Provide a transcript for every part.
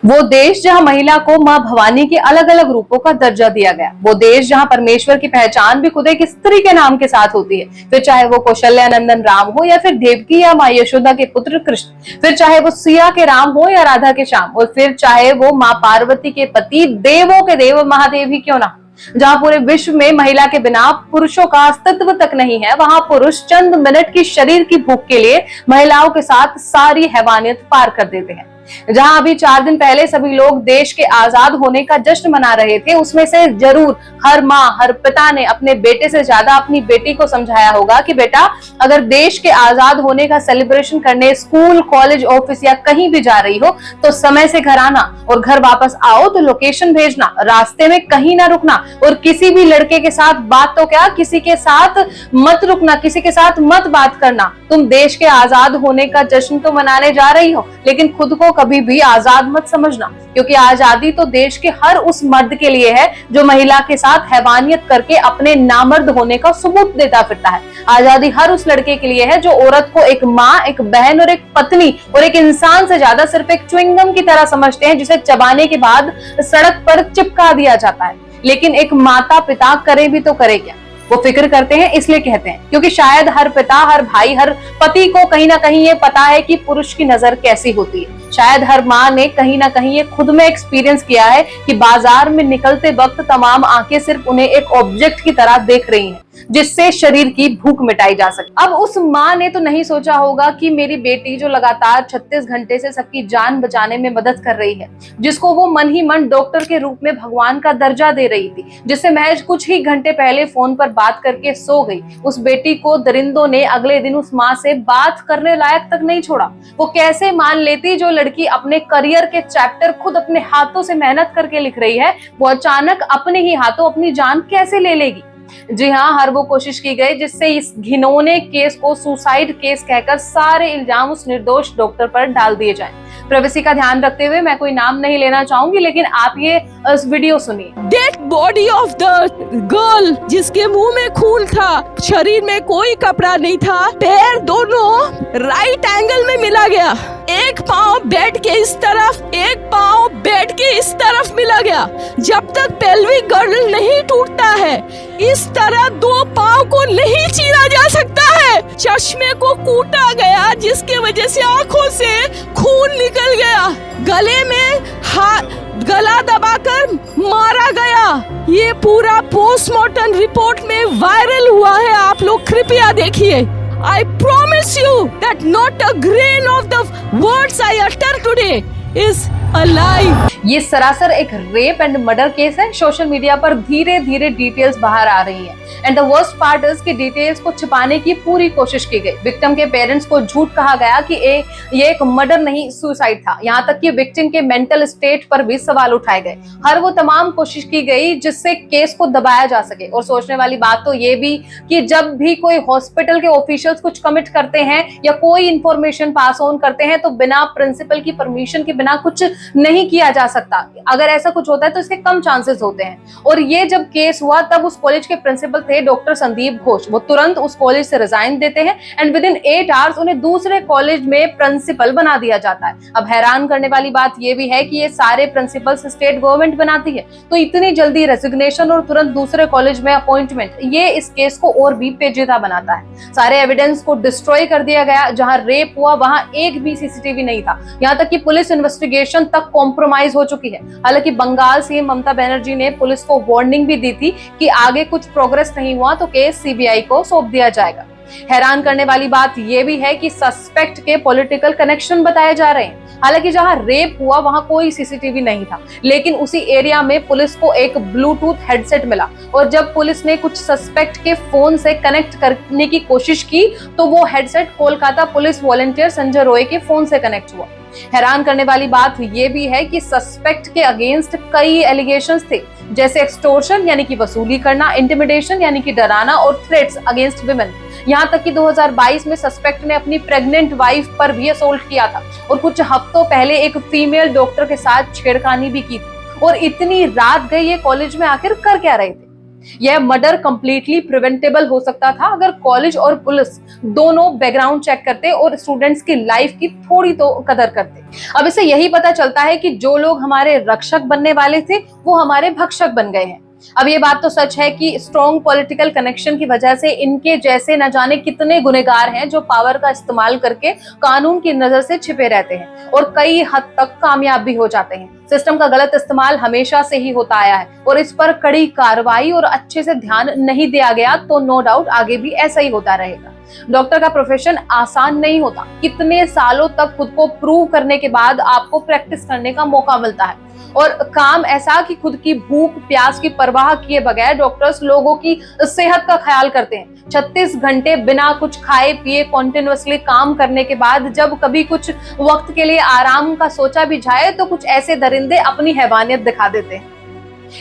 वो देश जहां महिला को मां भवानी के अलग अलग रूपों का दर्जा दिया गया, वो देश जहां परमेश्वर की पहचान भी खुद एक स्त्री के नाम के साथ होती है, फिर चाहे वो कौशल्या नंदन राम हो या फिर देवकी या मां यशोदा के पुत्र कृष्ण, फिर चाहे वो सिया के राम हो या राधा के श्याम, और फिर चाहे वो मां पार्वती के पति देवों के देव महादेव ही क्यों ना। जहां पूरे विश्व में महिला के बिना पुरुषों का अस्तित्व तक नहीं है, वहां पुरुष चंद मिनट की शरीर की भूख के लिए महिलाओं के साथ सारी हैवानियत पार कर देते हैं। जहां अभी 4 दिन पहले सभी लोग देश के आजाद होने का जश्न मना रहे थे, उसमें से जरूर हर माँ हर पिता ने अपने बेटे से ज्यादा अपनी बेटी को समझाया होगा कि बेटा, अगर देश के आजाद होने का सेलिब्रेशन करने स्कूल कॉलेज ऑफिस या कहीं भी जा रही हो तो समय से घर आना, और घर वापस आओ तो लोकेशन भेजना, रास्ते में कहीं ना रुकना, और किसी भी लड़के के साथ बात तो क्या, किसी के साथ मत रुकना, किसी के साथ मत बात करना। तुम देश के आजाद होने का जश्न तो मनाने जा रही हो, लेकिन खुद को कभी भी आजाद मत समझना, क्योंकि आजादी तो देश के हर उस मर्द के लिए है जो महिला के साथ हैवानियत करके अपने नामर्द होने का सबूत देता फिरता है। आजादी हर उस लड़के के लिए है जो औरत को एक माँ, एक बहन और एक पत्नी और एक इंसान से ज्यादा सिर्फ एक च्युइंगम की तरह समझते हैं, जिसे चबाने के बाद सड़क पर चिपका दिया जाता है। लेकिन एक माता पिता करे भी तो करे क्या? वो फिक्र करते हैं, इसलिए कहते हैं क्योंकि शायद हर पिता, हर भाई, हर पति को कहीं ना कहीं ये पता है कि पुरुष की नजर कैसी होती है। शायद हर माँ ने कहीं ना कहीं ये खुद में एक्सपीरियंस किया है कि बाजार में निकलते वक्त तमाम आंखें सिर्फ उन्हें एक ऑब्जेक्ट की तरह देख रही हैं, जिससे शरीर की भूख मिटाई जा सके। अब उस माँ ने तो नहीं सोचा होगा कि मेरी बेटी जो लगातार 36 घंटे से सबकी जान बचाने में मदद कर रही है, जिसको वो मन ही मन डॉक्टर के रूप में भगवान का दर्जा दे रही थी, जिससे महज कुछ ही घंटे पहले फोन पर बात करके सो गई, उस बेटी को दरिंदों ने अगले दिन उस माँ से बात करने लायक तक नहीं छोड़ा। वो कैसे मान लेती जो लड़की अपने करियर के चैप्टर खुद अपने हाथों से मेहनत करके लिख रही है, वो अचानक अपने ही हाथों अपनी जान कैसे ले लेगी। जी हाँ, हर वो कोशिश की गई जिससे इस घिनौने केस को सुसाइड केस कहकर सारे इल्जाम उस निर्दोष डॉक्टर पर डाल दिए जाएं। प्राइवेसी का ध्यान रखते हुए मैं कोई नाम नहीं लेना चाहूंगी, लेकिन आप ये वीडियो सुनिए। Dead body of the girl, जिसके मुंह में खून था, शरीर में कोई कपड़ा नहीं था, पैर दोनों राइट एंगल में मिला गया, एक पाँव बेड के इस तरफ, एक पाँव बेड के इस तरफ मिला गया। जब तक पेल्विक गर्ल नहीं टूटता है, इस तरह 2 पाँव को नहीं चीरा जा सकता है। चश्मे को कूटा गया, जिसके वजह से आंखों से खून निकल गया, गले में गला दबाकर मारा गया। ये पूरा पोस्टमार्टम रिपोर्ट में वायरल हुआ है, आप लोग कृपया देखिए। I promise you that not a grain of the words I utter today is a lie. ये सरासर एक रेप एंड मर्डर केस है। सोशल मीडिया पर धीरे धीरे डिटेल्स बाहर आ रही हैं, and the worst part is कि डिटेल्स को छिपाने की पूरी कोशिश की गई। विक्टिम के पेरेंट्स को झूठ कहा गया कि ये एक मर्डर नहीं सुसाइड था। यहाँ तक कि विक्टिम के मेंटल स्टेट पर भी सवाल उठाए गए। हर वो तमाम कोशिश की गई जिससे केस को दबाया जा सके। और सोचने वाली बात तो ये भी कि जब भी कोई हॉस्पिटल के ऑफिशियल्स कुछ कमिट करते हैं या कोई इंफॉर्मेशन पास ऑन करते हैं तो बिना प्रिंसिपल की परमिशन के बिना कुछ नहीं किया जा सकता। अगर ऐसा कुछ होता है तो इसके कम चांसेस होते हैं। और ये जब केस हुआ तब उस कॉलेज के प्रिंसिपल थे डॉक्टर संदीप घोष। वो तुरंत उस कॉलेज से रिजाइन देते हैं एंड विद इन 8 आवर्स उन्हें दूसरे कॉलेज में प्रिंसिपल बना दिया जाता है। अब हैरान करने वाली बात ये भी है कि ये सारे प्रिंसिपल्स स्टेट गवर्नमेंट बनाती है, तो इतनी जल्दी रेजिग्नेशन और तुरंत दूसरे कॉलेज में अपॉइंटमेंट, ये इस केस को और भी पेचीदा बनाता है। सारे एविडेंस को डिस्ट्रॉय कर दिया गया। जहां रेप हुआ वहां एक भी सीसीटीवी नहीं था। यहाँ तक कि पुलिस इन्वेस्टिगेशन तक कॉम्प्रोमाइज हो चुकी है। हालांकि बंगाल सीएम ममता बनर्जी ने पुलिस को वार्निंग भी दी थी कि आगे कुछ प्रोग्रेस नहीं हुआ तो केस सीबीआई को सौंप दिया जाएगा। हैरान करने वाली बात यह भी है कि सस्पेक्ट के पॉलिटिकल कनेक्शन बताए जा रहे हैं। हालांकि जहां रेप हुआ वहां कोई सीसीटीवी नहीं था, लेकिन उसी एरिया में पुलिस को एक ब्लूटूथ हेडसेट मिला, और जब पुलिस ने कुछ सस्पेक्ट के फोन से कनेक्ट करने की कोशिश की तो वो headset Kolkata police volunteer Sanjay Roy के फोन से कनेक्ट हुआ। हैरान करने वाली बात यह भी है कि सस्पेक्ट के अगेंस्ट कई एलिगेशंस थे, जैसे एक्सटोर्शन यानी कि वसूली करना, इंटिमिडेशन यानी कि डराना, और थ्रेट्स अगेंस्ट विमेन। यहाँ तक कि 2022 में सस्पेक्ट ने अपनी प्रेग्नेंट वाइफ पर भी असोल्ट किया था, और कुछ हफ्तों पहले एक फीमेल डॉक्टर के साथ छेड़खानी भी की थी। और इतनी रात गई ये कॉलेज में आखिर कर क्या रहे थे? यह मर्डर कंप्लीटली प्रिवेंटेबल हो सकता था अगर कॉलेज और पुलिस दोनों बैकग्राउंड चेक करते और स्टूडेंट्स की लाइफ की थोड़ी तो कदर करते। अब इससे यही पता चलता है कि जो लोग हमारे रक्षक बनने वाले थे वो हमारे भक्षक बन गए हैं। अब ये बात तो सच है कि स्ट्रॉन्ग पॉलिटिकल कनेक्शन की वजह से इनके जैसे न जाने कितने गुनहगार हैं जो पावर का इस्तेमाल करके कानून की नजर से छिपे रहते हैं और कई हद तक कामयाब भी हो जाते हैं। सिस्टम का गलत इस्तेमाल हमेशा से ही होता आया है और इस पर कड़ी कार्रवाई और अच्छे से ध्यान नहीं दिया गया तो नो डाउट आगे भी ऐसा ही होता रहेगा। डॉक्टर का प्रोफेशन आसान नहीं होता। कितने सालों तक खुद को प्रूव करने के बाद आपको प्रैक्टिस करने का मौका मिलता है और काम ऐसा कि खुद की भूख प्यास की परवाह किए बगैर डॉक्टर्स लोगों की सेहत का ख्याल करते हैं। 36 घंटे बिना कुछ खाए पिए कॉन्टिन्यूअसली काम करने के बाद जब कभी कुछ वक्त के लिए आराम का सोचा भी जाए तो कुछ ऐसे दरिंदे अपनी हैवानियत दिखा देते हैं।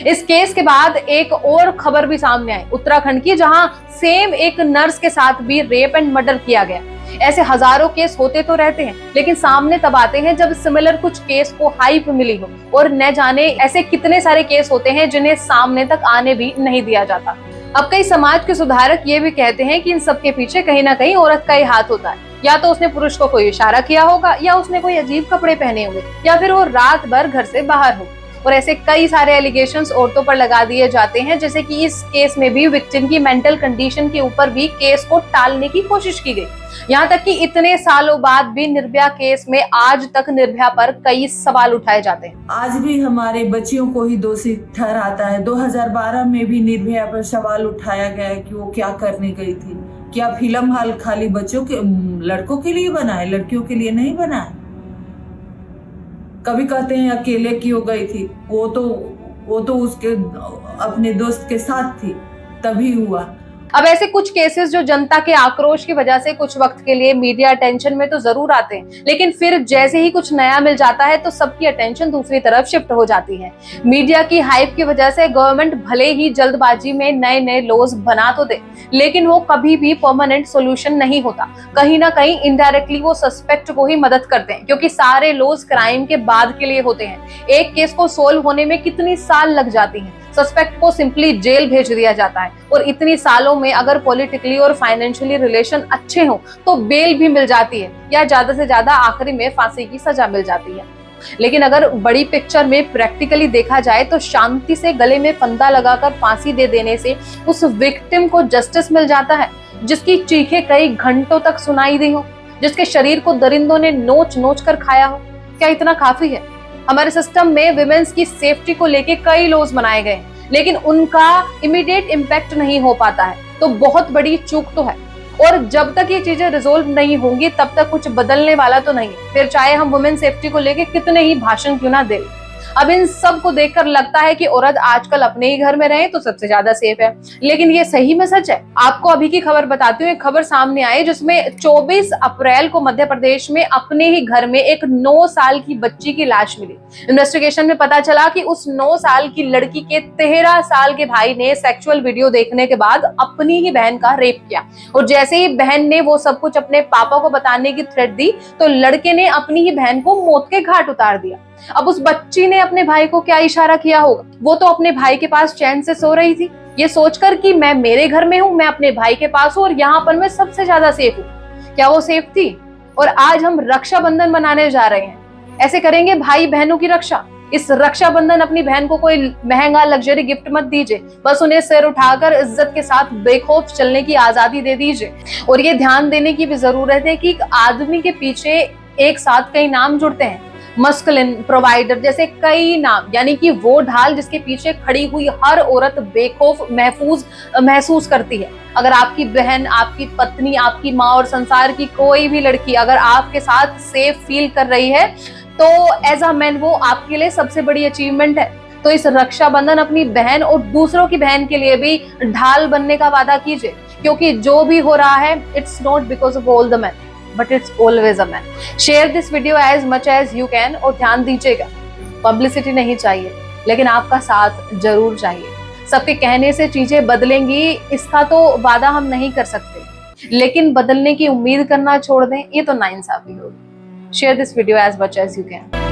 इस केस के बाद एक और खबर भी सामने आई उत्तराखंड की, जहां सेम एक नर्स के साथ भी रेप एंड मर्डर किया गया। ऐसे हजारों केस होते तो रहते हैं लेकिन सामने तब आते हैं जब सिमिलर कुछ केस को हाइप मिली हो और न जाने ऐसे कितने सारे केस होते हैं जिन्हें सामने तक आने भी नहीं दिया जाता। अब कई समाज के सुधारक ये भी कहते हैं कि इन सब के पीछे कहीं ना कहीं औरत का ही हाथ होता है। या तो उसने पुरुष को कोई इशारा किया होगा या उसने कोई अजीब कपड़े पहने होंगे या फिर वो रात भर घर से बाहर हो। और ऐसे कई सारे एलिगेशंस औरतों पर लगा दिए जाते हैं, जैसे कि इस केस में भी विक्टिम की मेंटल कंडीशन के ऊपर भी केस को टालने की कोशिश की गई। यहाँ तक कि इतने सालों बाद भी निर्भया केस में आज तक निर्भया पर कई सवाल उठाए जाते हैं। आज भी हमारे बच्चियों को ही दोषी ठहराता है। 2012 में भी निर्भया पर सवाल उठाया गया है कि वो क्या करने गई थी। क्या फिल्म हॉल खाली बच्चों के लड़कों के लिए बना है, लड़कियों के लिए नहीं बना है? कभी कहते हैं अकेले क्यों गई थी, वो तो उसके अपने दोस्त के साथ थी तभी हुआ। अब ऐसे कुछ केसेस जो जनता के आक्रोश की वजह से कुछ वक्त के लिए मीडिया अटेंशन में तो जरूर आते हैं लेकिन फिर जैसे ही कुछ नया मिल जाता है तो सबकी अटेंशन दूसरी तरफ शिफ्ट हो जाती है। मीडिया की हाइप की वजह से गवर्नमेंट भले ही जल्दबाजी में नए नए लॉज बना तो दे लेकिन वो कभी भी परमानेंट सोल्यूशन नहीं होता। कहीं ना कहीं इनडायरेक्टली वो सस्पेक्ट को ही मदद करते हैं क्योंकि सारे लॉज क्राइम के बाद के लिए होते हैं। एक केस को सोल्व होने में कितनी साल लग जाती हैं। सस्पेक्ट को सिंपली जेल भेज दिया जाता है और इतनी सालों में अगर पॉलिटिकली और फाइनेंशियली रिलेशन अच्छे हो तो बेल भी मिल जाती है या ज्यादा से ज्यादा आखिरी में फांसी की सजा मिल जाती है। लेकिन अगर बड़ी पिक्चर में प्रैक्टिकली देखा जाए तो शांति से गले में फंदा लगाकर फांसी दे देने से उस विक्टिम को जस्टिस मिल जाता है जिसकी चीखें कई घंटों तक सुनाई दी हो, जिसके शरीर को दरिंदों ने नोच नोच कर खाया हो। क्या इतना काफी है? हमारे सिस्टम में विमेंस की सेफ्टी को लेके कई लॉज बनाए गए लेकिन उनका इमीडिएट इम्पैक्ट नहीं हो पाता है तो बहुत बड़ी चूक तो है। और जब तक ये चीजें रिजोल्व नहीं होंगी तब तक कुछ बदलने वाला तो नहीं, फिर चाहे हम वुमेन सेफ्टी को लेके कितने ही भाषण क्यों ना दें। अब इन सब को देखकर लगता है कि औरत आजकल अपने ही घर में रहे तो सबसे ज्यादा सेफ है, लेकिन ये सही में सच है? आपको अभी की खबर बताती हूँ। एक खबर सामने आई जिसमें 24 अप्रैल को मध्य प्रदेश में अपने ही घर में एक 9 साल की बच्ची की लाश मिली। इन्वेस्टिगेशन में पता चला कि उस 9 साल की लड़की के 13 साल के भाई ने सेक्सुअल वीडियो देखने के बाद अपनी ही बहन का रेप किया और जैसे ही बहन ने वो सब कुछ अपने पापा को बताने की थ्रेट दी तो लड़के ने अपनी ही बहन को मौत के घाट उतार दिया। अब उस बच्ची ने अपने भाई को क्या इशारा किया होगा? वो तो अपने भाई के पास चैन से सो रही थी ये सोचकर कि मैं मेरे घर में हूँ, मैं अपने भाई के पास हूँ और यहाँ पर मैं सबसे ज्यादा सेफ हूँ। क्या वो सेफ थी? और आज हम रक्षाबंधन मनाने जा रहे हैं, ऐसे करेंगे भाई बहनों की रक्षा। इस रक्षाबंधन अपनी बहन को कोई महंगा लग्जरी गिफ्ट मत दीजिए, बस उन्हें सिर उठाकर इज्जत के साथ बेखौफ चलने की आजादी दे दीजिए। और ये ध्यान देने की भी जरूरत है कि एक आदमी के पीछे एक साथ कई नाम जुड़ते हैं, मस्कुलिन, प्रोवाइडर जैसे कई नाम, यानी कि वो ढाल जिसके पीछे खड़ी हुई हर औरत बेखौफ महसूस करती है। अगर आपकी बहन, आपकी पत्नी, आपकी माँ और संसार की कोई भी लड़की अगर आपके साथ सेफ फील कर रही है तो एज अ मैन वो आपके लिए सबसे बड़ी अचीवमेंट है। तो इस रक्षाबंधन अपनी बहन और दूसरों की बहन के लिए भी ढाल बनने का वादा कीजिए, क्योंकि जो भी हो रहा है it's not because of all the man but it's always a man. Share this video as much as you can और ध्यान दीजिएगा, पब्लिसिटी नहीं चाहिए लेकिन आपका साथ जरूर चाहिए। सबके कहने से चीजें बदलेंगी इसका तो वादा हम नहीं कर सकते, लेकिन बदलने की उम्मीद करना छोड़ दें ये तो नाइंसाफी होगी। Share this video as much as you can.